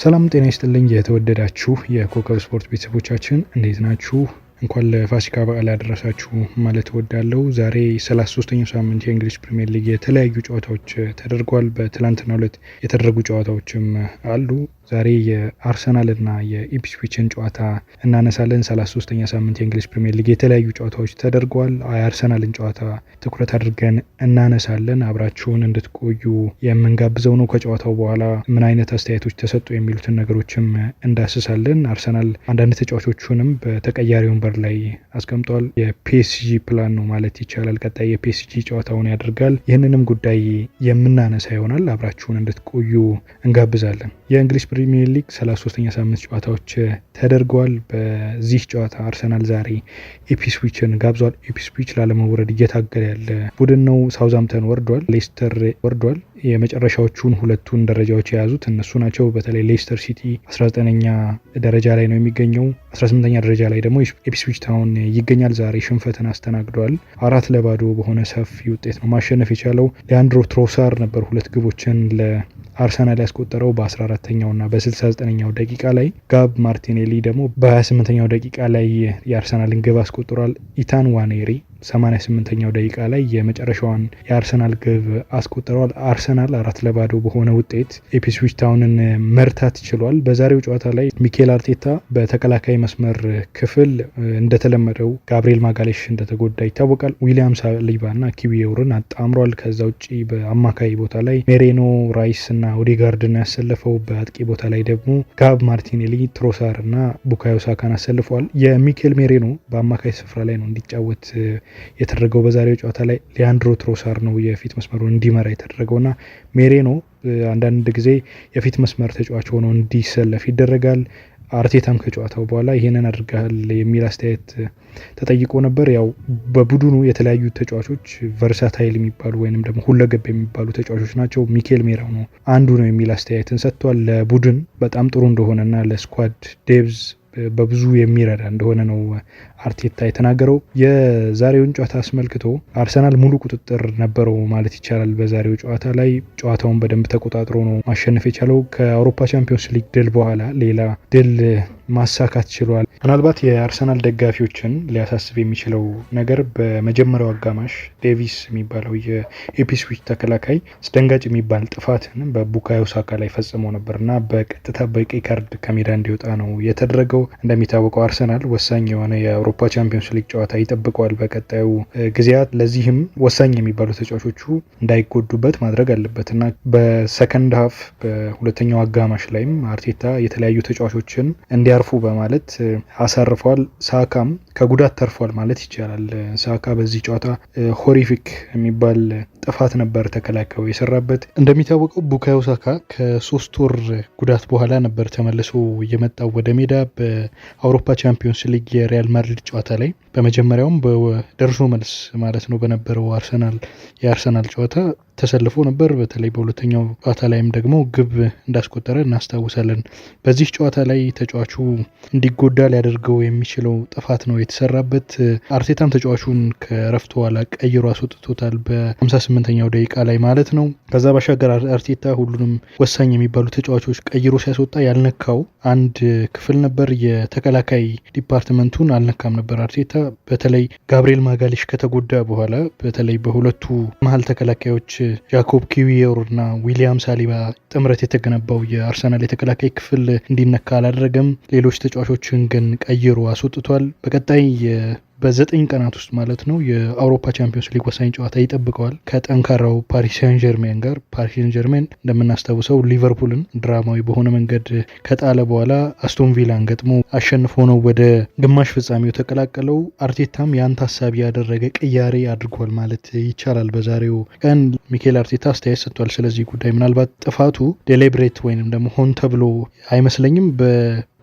ሰላም ጤና ይስጥልኝ የተወደዳችሁ የኮከብ ስፖርት ቤተሰቦቻችን እንዴት ናችሁ? እንኳን ለፋሲካ በዓል ያደረሳችሁ ማለት እወዳለሁ። ዛሬ 33ኛው ሳምንት የእንግሊዝ ፕሪሚየር ሊግ የተለያዩ ጨዋታዎች ተደርጓል። በትላንትናው ዕለት የተደረጉ ጨዋታዎችም አሉ። ዛሬ የአርሰናልና የኢፕስዊችን ጨዋታ እናነሳለን። 33ኛ ሳምንት የእንግሊዝ ፕሪሚየር ሊግ የተለያዩ ጨዋታዎች ተደርጓል። የአርሰናልን ጨዋታ ትኩረት አድርገን እናነሳለን። አብራችሁን እንድትቆዩ የምንጋብዘው ነው። ከጨዋታው በኋላ ምን አይነት አስተያየቶች ተሰጡ የሚሉትን ነገሮችም እንዳስሳለን። አርሰናል አንዳንድ ተጫዋቾቹንም በተቀያሪ ወንበር ላይ አስቀምጧል። የፒኤስጂ ፕላን ነው ማለት ይቻላል። ቀጣይ የፒኤስጂ ጨዋታውን ያደርጋል። ይህንንም ጉዳይ የምናነሳ ይሆናል። አብራችሁን እንድትቆዩ እንጋብዛለን። የእንግሊዝ ፕሪሚየር ሊግ 33ኛ ሳምንት ጨዋታዎች ተደርገዋል። በዚህ ጨዋታ አርሰናል ዛሬ ኢፕስዊችን ጋብዟል። ኢፕስዊች ላለመውረድ እየታገለ ያለ ቡድን ነው። ሳውዝሃምፕተን ወርዷል፣ ሌስተር ወርዷል። የመጨረሻዎቹን ሁለቱን ደረጃዎች የያዙት እነሱ ናቸው። በተለይ ሌስተር ሲቲ 19ኛ ደረጃ ላይ ነው የሚገኘው። 18ኛ ደረጃ ላይ ደግሞ ኢፕስዊች ታውን ይገኛል። ዛሬ ሽንፈትን አስተናግደዋል። 4-0 በሆነ ሰፊ ውጤት ነው ማሸነፍ የቻለው። ሊያንድሮ ትሮሳር ነበር ሁለት ግቦችን አርሰናል ያስቆጠረው በ14ኛው እና በ69ኛው ደቂቃ ላይ። ጋብ ማርቲኔሊ ደግሞ በ28ኛው ደቂቃ ላይ የአርሰናልን ግብ አስቆጥሯል። ኢታን ዋኔሪ 88ኛው ደቂቃ ላይ የመጨረሻዋን የአርሰናል ግብ አስቆጥረዋል። አርሰናል 4-0 በሆነ ውጤት ኢፕስዊች ታውንን መርታት ችሏል። በዛሬው ጨዋታ ላይ ሚኬል አርቴታ በተከላካይ መስመር ክፍል እንደተለመደው ጋብሪኤል ማጋሌሽ እንደተጎዳ ይታወቃል። ዊሊያም ሳሊባ እና ኪዊዮርን አጣምሯል። ከዛ ውጭ በአማካይ ቦታ ላይ ሜሬኖ፣ ራይስ እና ኦዴጋርድን ያሰለፈው። በአጥቂ ቦታ ላይ ደግሞ ጋብ ማርቲኔሊ፣ ትሮሳር እና ቡካዮ ሳካን አሰልፈዋል። የሚኬል ሜሬኖ በአማካይ ስፍራ ላይ ነው እንዲጫወት የተደረገው። በዛሬው ጨዋታ ላይ ሊያንድሮ ትሮሳር ነው የፊት መስመሩን እንዲመራ የተደረገውና ሜሬኖ አንዳንድ ጊዜ የፊት መስመር ተጫዋች ሆኖ እንዲሰለፍ ይደረጋል። አርቴታም ከጨዋታው በኋላ ይሄንን አድርጋል የሚል አስተያየት ተጠይቆ ነበር። ያው በቡድኑ የተለያዩ ተጫዋቾች ቨርሳታይል የሚባሉ ወይንም ደግሞ ሁለገብ የሚባሉ ተጫዋቾች ናቸው። ሚኬል ሜሬኖ አንዱ ነው የሚል አስተያየትን ሰጥቷል። ለቡድን በጣም ጥሩ እንደሆነና ለስኳድ ዴቭዝ በብዙ የሚረዳ እንደሆነ ነው አርቴታ የተናገረው። የዛሬውን ጨዋታ አስመልክቶ አርሰናል ሙሉ ቁጥጥር ነበረው ማለት ይቻላል። በዛሬው ጨዋታ ላይ ጨዋታውን በደንብ ተቆጣጥሮ ነው ማሸነፍ የቻለው። ከአውሮፓ ቻምፒዮንስ ሊግ ድል በኋላ ሌላ ድል ማሳካት ችሏል። ምናልባት የአርሰናል ደጋፊዎችን ሊያሳስብ የሚችለው ነገር በመጀመሪያው አጋማሽ ዴቪስ የሚባለው የኢፕስዊች ተከላካይ አስደንጋጭ የሚባል ጥፋትን በቡካዮ ሳካ ላይ ፈጽሞ ነበርና በቀጥታ በቀይ ካርድ ከሜዳ እንዲወጣ ነው የተደረገው። እንደሚታወቀው አርሰናል ወሳኝ የሆነ የአውሮፓ ቻምፒዮንስ ሊግ ጨዋታ ይጠብቀዋል በቀጣዩ ጊዜያት። ለዚህም ወሳኝ የሚባሉ ተጫዋቾቹ እንዳይጎዱበት ማድረግ አለበት እና በሰከንድ ሀፍ በሁለተኛው አጋማሽ ላይም አርቴታ የተለያዩ ተጫዋቾችን እንዲያርፉ በማለት አሳርፏል። ሳካም ከጉዳት ተርፏል ማለት ይቻላል። ሳካ በዚህ ጨዋታ ሆሪፊክ የሚባል ጥፋት ነበር ተከላካዩ የሰራበት። እንደሚታወቀው ቡካዮ ሳካ ከ3 ወር ጉዳት በኋላ ነበር ተመልሶ የመጣው ወደ ሜዳ በአውሮፓ ቻምፒዮንስ ሊግ የሪያል ማድሪድ ጨዋታ ላይ በመጀመሪያውም በደርሶ መልስ ማለት ነው በነበረው የአርሰናል ጨዋታ ተሰልፎ ነበር። በተለይ በሁለተኛው ጨዋታ ላይም ደግሞ ግብ እንዳስቆጠረ እናስታውሳለን። በዚህ ጨዋታ ላይ ተጫዋቹ እንዲጎዳ ሊያደርገው የሚችለው ጥፋት ነው የተሰራበት። አርቴታም ተጫዋቹን ከረፍት በኋላ ቀይሮ አስወጥቶታል በ58ኛው ደቂቃ ላይ ማለት ነው። ከዛ ባሻገር አርቴታ ሁሉንም ወሳኝ የሚባሉ ተጫዋቾች ቀይሮ ሲያስወጣ ያልነካው አንድ ክፍል ነበር። የተከላካይ ዲፓርትመንቱን አልነካም ነበር አርቴታ። በተለይ ጋብሪኤል ማጋሌሽ ከተጎዳ በኋላ በተለይ በሁለቱ መሀል ተከላካዮች ጃኮብ ኪዊዮር እና ዊሊያም ሳሊባ ጥምረት የተገነባው የአርሰናል የተከላካይ ክፍል እንዲነካ አላደረገም። ሌሎች ተጫዋቾችን ግን ቀይሮ አስወጥቷል። በቀጣይ በ9 ቀናት ውስጥ ማለት ነው የአውሮፓ ቻምፒዮንስ ሊግ ወሳኝ ጨዋታ ይጠብቀዋል ከጠንካራው ፓሪስ ሳን ጀርሜን ጋር። ፓሪስ ሳን ጀርሜን እንደምናስታውሰው ሊቨርፑልን ድራማዊ በሆነ መንገድ ከጣለ በኋላ አስቶን ቪላን ገጥሞ አሸንፎ ነው ወደ ግማሽ ፍጻሜው ተቀላቀለው። አርቴታም ያን ታሳቢ ያደረገ ቅያሬ አድርጓል ማለት ይቻላል። በዛሬው ቀን ሚኬል አርቴታ አስተያየት ሰጥቷል ስለዚህ ጉዳይ። ምናልባት ጥፋቱ ዴሊብሬት ወይንም ደግሞ ሆን ተብሎ አይመስለኝም።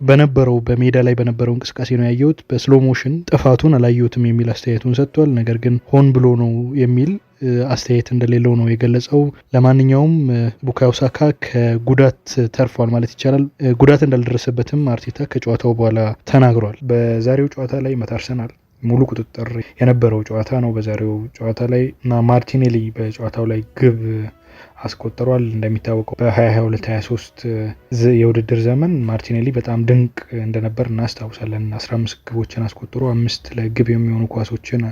በነበረው በሜዳ ላይ በነበረው እንቅስቃሴ ነው ያየሁት። በስሎ ሞሽን ጥፋቱን አላየሁትም የሚል አስተያየቱን ሰጥቷል። ነገር ግን ሆን ብሎ ነው የሚል አስተያየት እንደሌለው ነው የገለጸው። ለማንኛውም ቡካዮ ሳካ ከጉዳት ተርፏል ማለት ይቻላል። ጉዳት እንዳልደረሰበትም አርቴታ ከጨዋታው በኋላ ተናግሯል። በዛሬው ጨዋታ ላይ አርሰናል ሙሉ ቁጥጥር የነበረው ጨዋታ ነው። በዛሬው ጨዋታ ላይ እና ማርቲኔሊ በጨዋታው ላይ ግብ አስቆጥሯል። እንደሚታወቀው በ2022/23 የውድድር ዘመን ማርቲኔሊ በጣም ድንቅ እንደነበር እናስታውሳለን። 15 ግቦችን አስቆጥሮ 5 ለግብ የሚሆኑ ኳሶችን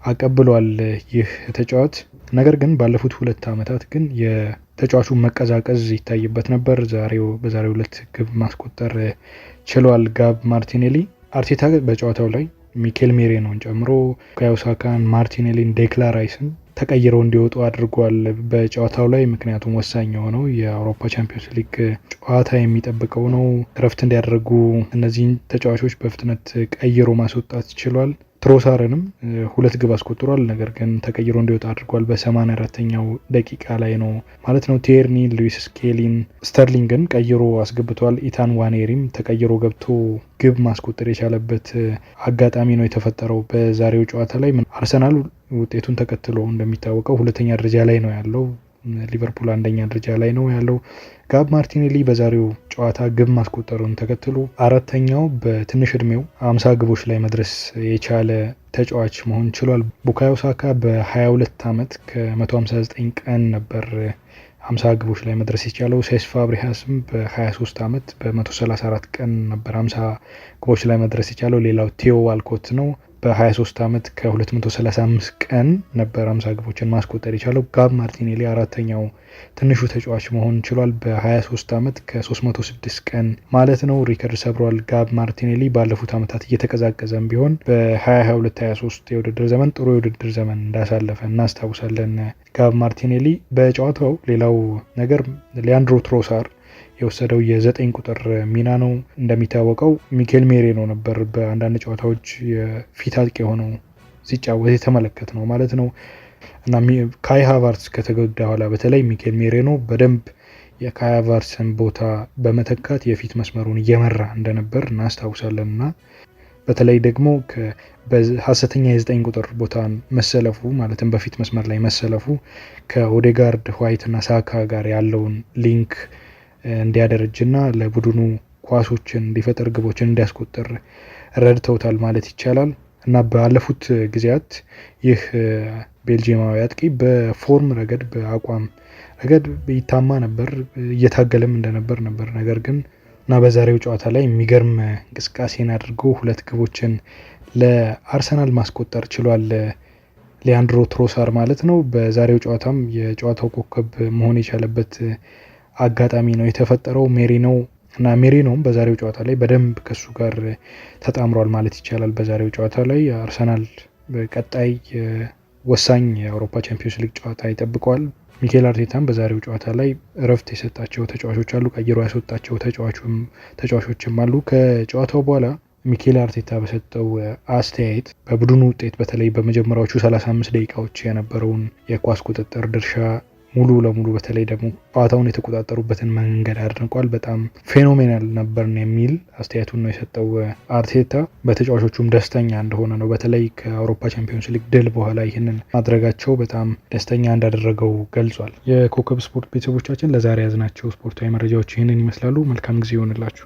አቀብሏል ይህ ተጫዋች። ነገር ግን ባለፉት 2 ዓመታት ግን የተጫዋቹ መቀዛቀዝ ይታይበት ነበር። በዛሬው ዕለት ግብ ማስቆጠር ችሏል ጋብ ማርቲኔሊ። አርቴታ በጨዋታው ላይ ሚኬል ሜሬኖን ጨምሮ ቡካዮ ሳካን፣ ማርቲኔሊን፣ ዴክላን ራይስን ተቀይረው እንዲወጡ አድርጓል በጨዋታው ላይ። ምክንያቱም ወሳኝ የሆነው የአውሮፓ ቻምፒዮንስ ሊግ ጨዋታ የሚጠብቀው ነው። እረፍት እንዲያደርጉ እነዚህን ተጫዋቾች በፍጥነት ቀይሮ ማስወጣት ችሏል። ትሮሳርንም 2 ግብ አስቆጥሯል። ነገር ግን ተቀይሮ እንዲወጣ አድርጓል። በ84ኛው ደቂቃ ላይ ነው ማለት ነው። ቴርኒ፣ ሉዊስ ስኬሊን፣ ስተርሊንግን ቀይሮ አስገብቷል። ኢታን ዋኔሪም ተቀይሮ ገብቶ ግብ ማስቆጠር የቻለበት አጋጣሚ ነው የተፈጠረው በዛሬው ጨዋታ ላይ። አርሰናል ውጤቱን ተከትሎ እንደሚታወቀው 2ኛ ደረጃ ላይ ነው ያለው። ሊቨርፑል 1ኛ ደረጃ ላይ ነው ያለው። ጋብ ማርቲኔሊ በዛሬው ጨዋታ ግብ ማስቆጠሩን ተከትሎ 4ኛው በትንሽ እድሜው 50 ግቦች ላይ መድረስ የቻለ ተጫዋች መሆን ችሏል። ቡካዮ ሳካ በ22 ዓመት ከ159 ቀን ነበር 50 ግቦች ላይ መድረስ የቻለው። ሴስ ፋብሪሃስም በ23 ዓመት በ134 ቀን ነበር 50 ግቦች ላይ መድረስ የቻለው። ሌላው ቴዮ ዋልኮት ነው። በ23 ዓመት ከ235 ቀን ነበር 50 ግቦችን ማስቆጠር የቻለው። ጋብ ማርቲኔሊ 4ኛው ትንሹ ተጫዋች መሆን ችሏል። በ23 ዓመት ከ306 ቀን ማለት ነው ሪከርድ ሰብሯል። ጋብ ማርቲኔሊ ባለፉት ዓመታት እየተቀዛቀዘም ቢሆን በ2022/23 የውድድር ዘመን ጥሩ የውድድር ዘመን እንዳሳለፈ እናስታውሳለን። ጋብ ማርቲኔሊ በጨዋታው ሌላው ነገር ሊያንድሮ ትሮሳር የወሰደው የ9 ቁጥር ሚና ነው። እንደሚታወቀው ሚኬል ሜሬኖ ነበር በአንዳንድ ጨዋታዎች የፊት አጥቂ የሆነው ሲጫወት የተመለከት ነው ማለት ነው እና ካይ ሃቨርትዝ ከተጎዳ በኋላ በተለይ ሚኬል ሜሬኖ በደንብ የካይ ሃቨርትዝን ቦታ በመተካት የፊት መስመሩን እየመራ እንደነበር እናስታውሳለን እና በተለይ ደግሞ በሀሰተኛ የ9 ቁጥር ቦታ መሰለፉ ማለትም በፊት መስመር ላይ መሰለፉ ከኦዴጋርድ፣ ዋይት እና ሳካ ጋር ያለውን ሊንክ እንዲያደርጅና ለቡድኑ ኳሶችን እንዲፈጠር ግቦችን እንዲያስቆጥር ረድተውታል ማለት ይቻላል እና ባለፉት ጊዜያት ይህ ቤልጂየማዊ አጥቂ በፎርም ረገድ በአቋም ረገድ ይታማ ነበር፣ እየታገለም እንደነበር ነበር። ነገር ግን እና በዛሬው ጨዋታ ላይ የሚገርም እንቅስቃሴን አድርጎ 2 ግቦችን ለአርሰናል ማስቆጠር ችሏል። ሊያንድሮ ትሮሳር ማለት ነው። በዛሬው ጨዋታም የጨዋታው ኮከብ መሆን የቻለበት አጋጣሚ ነው የተፈጠረው። ሜሪኖም በዛሬው ጨዋታ ላይ በደንብ ከሱ ጋር ተጣምሯል ማለት ይቻላል። በዛሬው ጨዋታ ላይ አርሰናል በቀጣይ ወሳኝ የአውሮፓ ቻምፒዮንስ ሊግ ጨዋታ ይጠብቀዋል። ሚኬል አርቴታም በዛሬው ጨዋታ ላይ እረፍት የሰጣቸው ተጫዋቾች አሉ፣ ቀይሮ ያስወጣቸው ተጫዋቾችም አሉ። ከጨዋታው በኋላ ሚኬል አርቴታ በሰጠው አስተያየት በቡድኑ ውጤት በተለይ በመጀመሪያዎቹ 35 ደቂቃዎች የነበረውን የኳስ ቁጥጥር ድርሻ ሙሉ ለሙሉ በተለይ ደግሞ ጨዋታውን የተቆጣጠሩበትን መንገድ አድንቋል። በጣም ፌኖሜናል ነበርን የሚል አስተያየቱን ነው የሰጠው አርቴታ። በተጫዋቾቹም ደስተኛ እንደሆነ ነው። በተለይ ከአውሮፓ ቻምፒዮንስ ሊግ ድል በኋላ ይህንን ማድረጋቸው በጣም ደስተኛ እንዳደረገው ገልጿል። የኮከብ ስፖርት ቤተሰቦቻችን ለዛሬ ያዝናቸው ስፖርታዊ መረጃዎች ይህንን ይመስላሉ። መልካም ጊዜ ይሆንላችሁ።